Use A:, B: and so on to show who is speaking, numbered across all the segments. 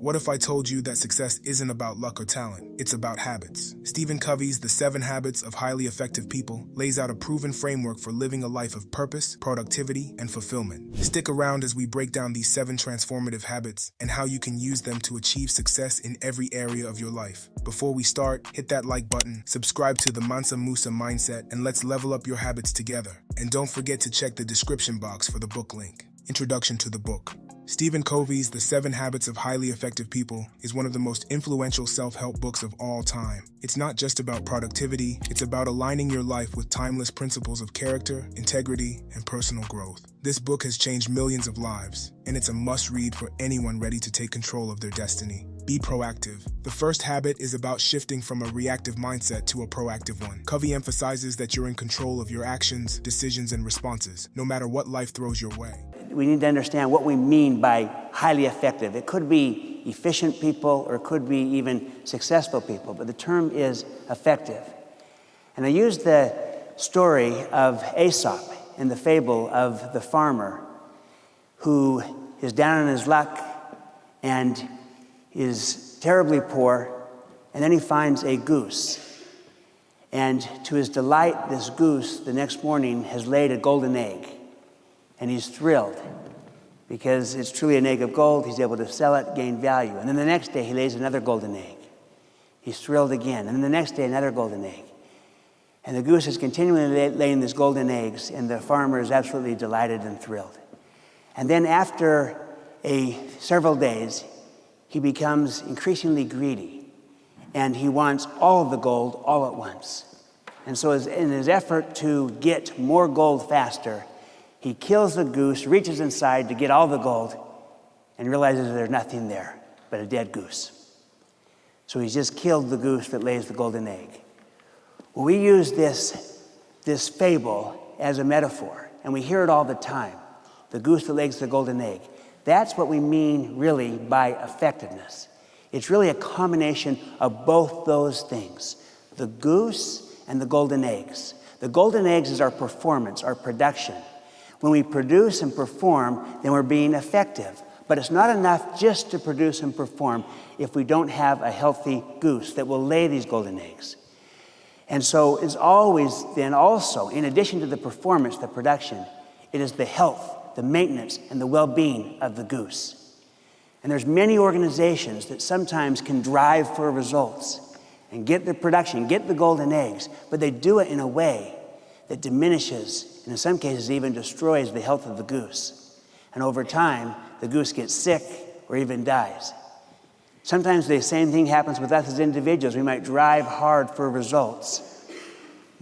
A: what if I told you that success isn't about luck or talent? It's about habits. Stephen Covey's The 7 Habits of Highly Effective People lays out a proven framework for living a life of purpose, productivity, and fulfillment. Stick around as we break down these 7 transformative habits and how you can use them to achieve success in every area of your life. Before we start, hit that like button, subscribe to the Mansa Musa Mindset, and let's level up your habits together. And don't forget to check the description box for the book link. Introduction to the book. Stephen Covey's The 7 Habits of Highly Effective People is one of the most influential self-help books of all time. It's not just about productivity, it's about aligning your life with timeless principles of character, integrity, and personal growth. This book has changed millions of lives, and it's a must-read for anyone ready to take control of their destiny. Be proactive. The first habit is about shifting from a reactive mindset to a proactive one. Covey emphasizes that you're in control of your actions, decisions, and responses, no matter what life throws your way.
B: We need to understand what we mean by highly effective. It could be efficient people or it could be even successful people, but the term is effective. And I used the story of Aesop in the fable of the farmer who is down on his luck and is terribly poor, and then he finds a goose. And to his delight, this goose the next morning has laid a golden egg. And he's thrilled because it's truly an egg of gold. He's able to sell it, gain value. And then the next day, he lays another golden egg. He's thrilled again. And then the next day, another golden egg. And the goose is continually laying these golden eggs, and the farmer is absolutely delighted and thrilled. And then after several days, he becomes increasingly greedy, and he wants all of the gold all at once. And so in his effort to get more gold faster, he kills the goose, reaches inside to get all the gold, and realizes there's nothing there but a dead goose. So he's just killed the goose that lays the golden egg. Well, we use this fable as a metaphor, and we hear it all the time. The goose that lays the golden egg. That's what we mean really by effectiveness. It's really a combination of both those things, the goose and the golden eggs. The golden eggs is our performance, our production. When we produce and perform, then we're being effective. But it's not enough just to produce and perform if we don't have a healthy goose that will lay these golden eggs. And so it's always then also, in addition to the performance, the production, it is the health, the maintenance, and the well-being of the goose. And there's many organizations that sometimes can drive for results and get the production, get the golden eggs, but they do it in a way that diminishes and in some cases even destroys the health of the goose. And over time, the goose gets sick or even dies. Sometimes the same thing happens with us as individuals. We might drive hard for results,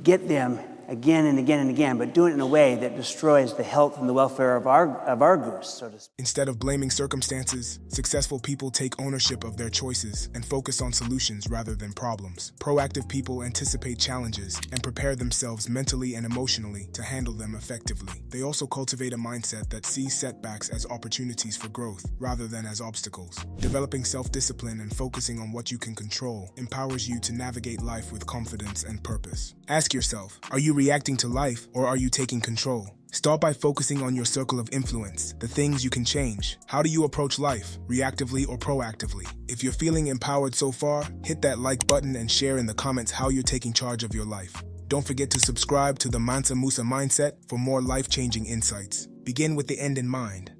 B: get them again and again and again, but do it in a way that destroys the health and the welfare of our goose, so to speak.
A: Instead of blaming circumstances, successful people take ownership of their choices and focus on solutions rather than problems. Proactive people anticipate challenges and prepare themselves mentally and emotionally to handle them effectively. They also cultivate a mindset that sees setbacks as opportunities for growth rather than as obstacles. Developing self-discipline and focusing on what you can control empowers you to navigate life with confidence and purpose. Ask yourself, are you reacting to life, or are you taking control? Start by focusing on your circle of influence, the things you can change. How do you approach life, reactively or proactively? If you're feeling empowered so far, hit that like button and share in the comments how you're taking charge of your life. Don't forget to subscribe to the Mansa Musa Mindset for more life-changing insights. Begin with the end in mind.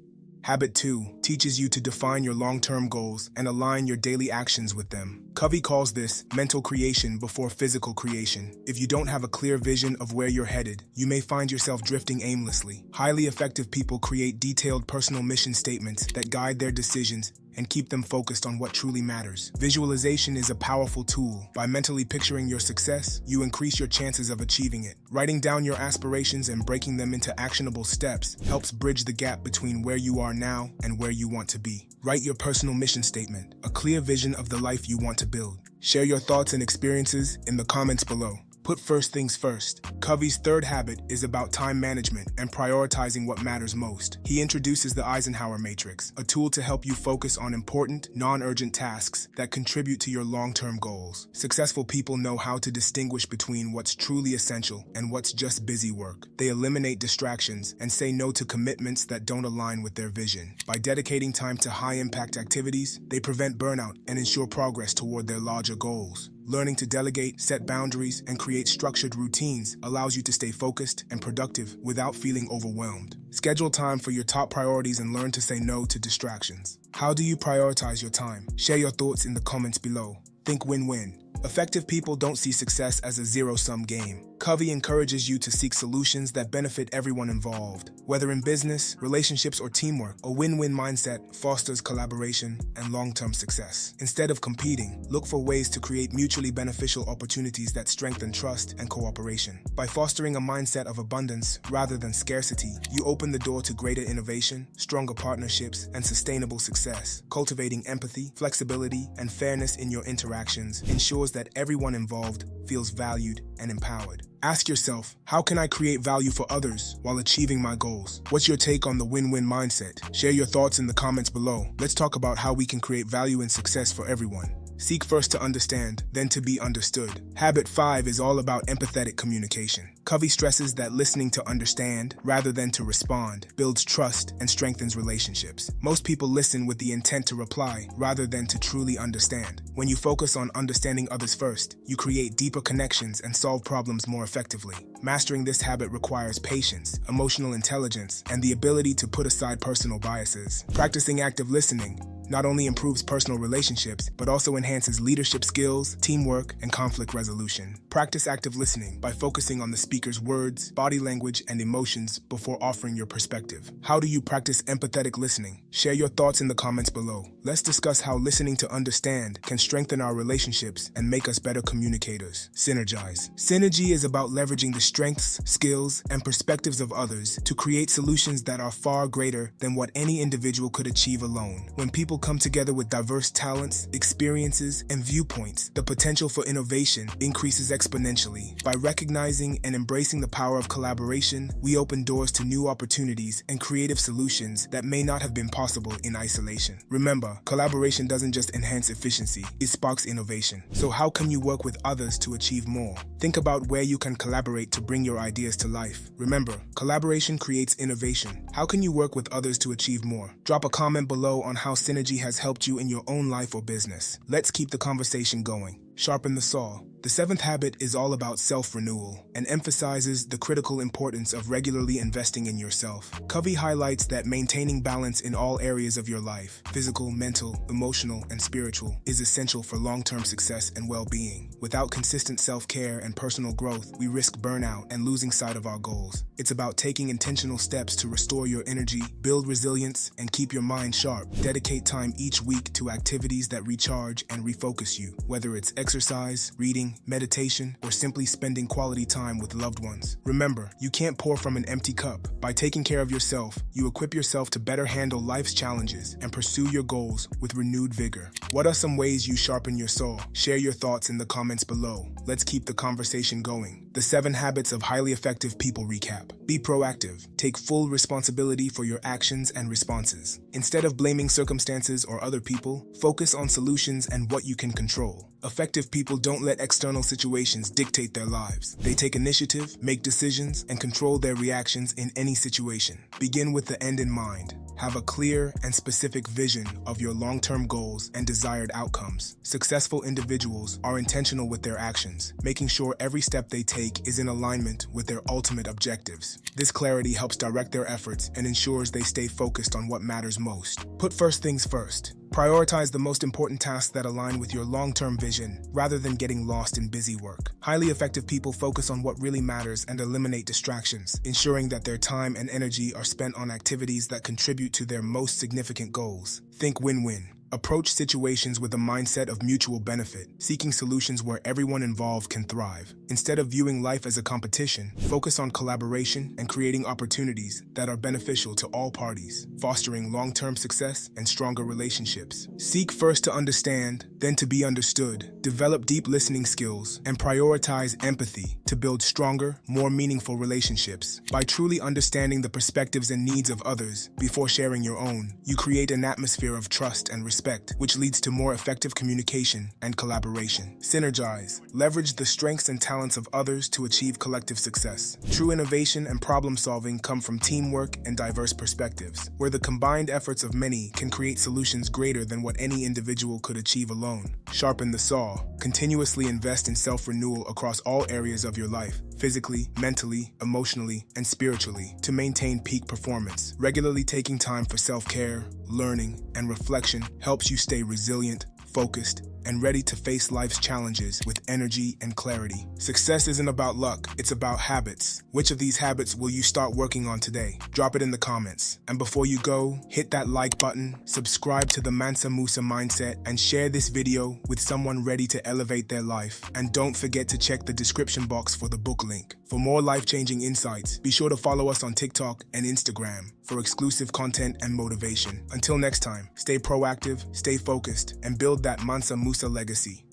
A: Habit 2 teaches you to define your long-term goals and align your daily actions with them. Covey calls this mental creation before physical creation. If you don't have a clear vision of where you're headed, you may find yourself drifting aimlessly. Highly effective people create detailed personal mission statements that guide their decisions and keep them focused on what truly matters. Visualization is a powerful tool. By mentally picturing your success, you increase your chances of achieving it. Writing down your aspirations and breaking them into actionable steps helps bridge the gap between where you are now and where you want to be. Write your personal mission statement, a clear vision of the life you want to build. Share your thoughts and experiences in the comments below. Put first things first. Covey's third habit is about time management and prioritizing what matters most. He introduces the Eisenhower Matrix, a tool to help you focus on important, non-urgent tasks that contribute to your long-term goals. Successful people know how to distinguish between what's truly essential and what's just busy work. They eliminate distractions and say no to commitments that don't align with their vision. By dedicating time to high-impact activities, they prevent burnout and ensure progress toward their larger goals. Learning to delegate, set boundaries, and create structured routines allows you to stay focused and productive without feeling overwhelmed. Schedule time for your top priorities and learn to say no to distractions. How do you prioritize your time? Share your thoughts in the comments below. Think win-win. Effective people don't see success as a zero-sum game. Covey encourages you to seek solutions that benefit everyone involved. Whether in business, relationships, or teamwork, a win-win mindset fosters collaboration and long-term success. Instead of competing, look for ways to create mutually beneficial opportunities that strengthen trust and cooperation. By fostering a mindset of abundance rather than scarcity, you open the door to greater innovation, stronger partnerships, and sustainable success. Cultivating empathy, flexibility, and fairness in your interactions ensures that everyone involved feels valued and empowered. Ask yourself, how can I create value for others while achieving my goals? What's your take on the win-win mindset? Share your thoughts in the comments below. Let's talk about how we can create value and success for everyone. Seek first to understand, then to be understood. Habit 5 is all about empathetic communication. Covey stresses that listening to understand, rather than to respond, builds trust and strengthens relationships. Most people listen with the intent to reply, rather than to truly understand. When you focus on understanding others first, you create deeper connections and solve problems more effectively. Mastering this habit requires patience, emotional intelligence, and the ability to put aside personal biases. Practicing active listening not only improves personal relationships, but also enhances leadership skills, teamwork, and conflict resolution. Practice active listening by focusing on the speaker's words, body language, and emotions before offering your perspective. How do you practice empathetic listening? Share your thoughts in the comments below. Let's discuss how listening to understand can strengthen our relationships and make us better communicators. Synergize. Synergy is about leveraging the strengths, skills, and perspectives of others to create solutions that are far greater than what any individual could achieve alone. When people come together with diverse talents, experiences, and viewpoints, the potential for innovation increases exponentially. By recognizing and embracing the power of collaboration, we open doors to new opportunities and creative solutions that may not have been possible in isolation. Remember, collaboration doesn't just enhance efficiency, it sparks innovation. So how can you work with others to achieve more? Think about where you can collaborate to bring your ideas to life. Remember, collaboration creates innovation. How can you work with others to achieve more? Drop a comment below on how synergy has helped you in your own life or business. Let's keep the conversation going. Sharpen the saw. The 7th habit is all about self-renewal and emphasizes the critical importance of regularly investing in yourself. Covey highlights that maintaining balance in all areas of your life, physical, mental, emotional, and spiritual, is essential for long-term success and well-being. Without consistent self-care and personal growth, we risk burnout and losing sight of our goals. It's about taking intentional steps to restore your energy, build resilience, and keep your mind sharp. Dedicate time each week to activities that recharge and refocus you, whether it's exercise, reading, meditation, or simply spending quality time with loved ones. Remember, you can't pour from an empty cup. By taking care of yourself, you equip yourself to better handle life's challenges and pursue your goals with renewed vigor. What are some ways you sharpen your saw? Share your thoughts in the comments below. Let's keep the conversation going. The 7 habits of highly effective people recap. Be proactive. Take full responsibility for your actions and responses. Instead of blaming circumstances or other people, focus on solutions and what you can control. Effective people don't let external situations dictate their lives. They take initiative, make decisions, and control their reactions in any situation. Begin with the end in mind. Have a clear and specific vision of your long-term goals and desired outcomes. Successful individuals are intentional with their actions, making sure every step they take is in alignment with their ultimate objectives. This clarity helps direct their efforts and ensures they stay focused on what matters most. Put first things first. Prioritize the most important tasks that align with your long-term vision, rather than getting lost in busy work. Highly effective people focus on what really matters and eliminate distractions, ensuring that their time and energy are spent on activities that contribute to their most significant goals. Think win-win. Approach situations with a mindset of mutual benefit, seeking solutions where everyone involved can thrive. Instead of viewing life as a competition, focus on collaboration and creating opportunities that are beneficial to all parties, fostering long-term success and stronger relationships. Seek first to understand, than to be understood. Develop deep listening skills and prioritize empathy to build stronger, more meaningful relationships. By truly understanding the perspectives and needs of others before sharing your own, you create an atmosphere of trust and respect, which leads to more effective communication and collaboration. Synergize. Leverage the strengths and talents of others to achieve collective success. True innovation and problem solving come from teamwork and diverse perspectives, where the combined efforts of many can create solutions greater than what any individual could achieve alone. Sharpen the saw. Continuously invest in self-renewal across all areas of your life, physically, mentally, emotionally, and spiritually, to maintain peak performance. Regularly taking time for self-care, learning, and reflection helps you stay resilient, focused, and ready to face life's challenges with energy and clarity. Success isn't about luck, it's about habits. Which of these habits will you start working on today? Drop it in the comments. And before you go, hit that like button, subscribe to the Mansa Musa Mindset, and share this video with someone ready to elevate their life. And don't forget to check the description box for the book link. For more life-changing insights, be sure to follow us on TikTok and Instagram for exclusive content and motivation. Until next time, stay proactive, stay focused, and build that Mansa Musa legacy.